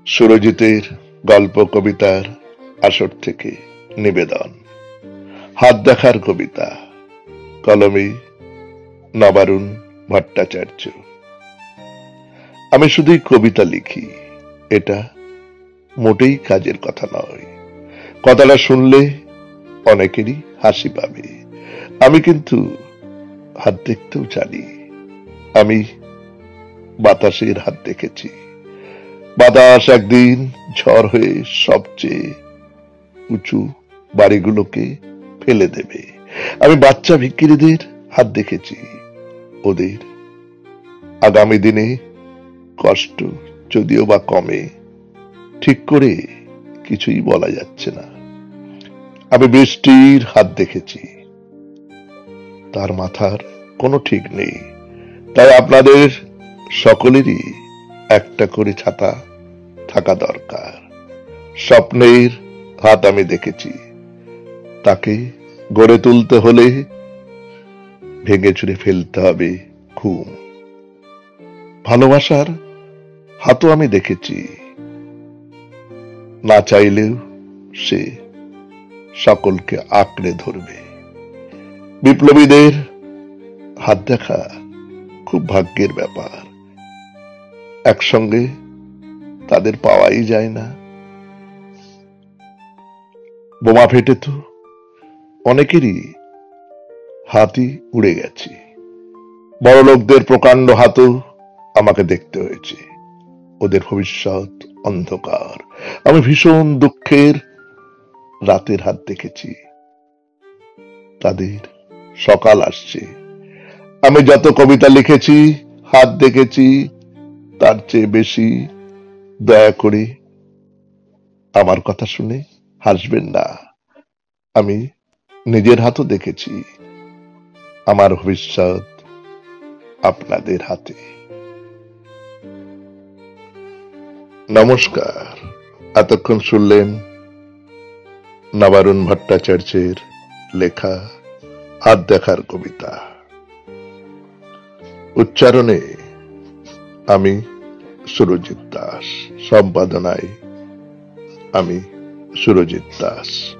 সুরজিতের গল্প কবিতার আসর থেকে নিবেদন। হাত দেখার কবিতা, কলমে নবারুণ ভট্টাচার্য। আমি শুধুই কবিতা লিখি, এটা মোটেই কাজের কথা নয়। কথাটা শুনলে অনেকেরই হাসি পাবে। আমি কিন্তু হাত দেখতেও জানি। আমি বাতাসের হাত দেখেছি। বাতাস একদিন ঝড় হয়ে সবচেয়ে উঁচু বাড়িগুলোকে ফেলে দেবে। আমি বাচ্চা ভিখিরিদের হাত দেখেছি। ওদের আগামী দিনে কষ্ট যদিও বা কমে, ঠিক করে কিছুই বলা যাচ্ছে না। আমি বৃষ্টির হাত দেখেছি, তার মাথার কোনো ঠিক নেই। তাই আপনাদের সকলেরই একটা করে ছাতা থাকা দরকার। স্বপ্নের হাত আমি দেখেছি, তাকে গড়ে তুলতে হলে ভেঙে চুরে ফেলতে হবে ঘুম। ভালোবাসার হাতও আমি দেখেছি, না চাইলেও সে সকলকে আঁকড়ে ধরবে। বিপ্লবীদের হাত দেখা খুব ভাগ্যের ব্যাপার, একসঙ্গে তাদের পাওয়াই যায় না। বোমা ফেটে তো অনেকেরই হাতই উড়ে গেছে। বড় লোকদের প্রকাণ্ড হাতও আমাকে দেখতে হয়েছে। ওদের ভবিষ্যৎ অন্ধকার। আমি ভীষণ দুঃখের রাতের হাত দেখেছি, তাদের সকাল আসছে। আমি যত কবিতা লিখেছি, হাত দেখেছি, তার চেয়ে বেশি দয়া করে আমার কথা শুনে হাসবেন না। আমি নিজের হাতও দেখেছি। আমার ভবিষ্যৎ আপনাদের হাতে। নমস্কার। এতক্ষণ শুনলেন নবারুণ ভট্টাচার্যের লেখা হাত দেখার কবিতা। উচ্চারণে আমি সুরজিৎ দাস, সম্পাদনায় আমি সুরজিৎ দাস।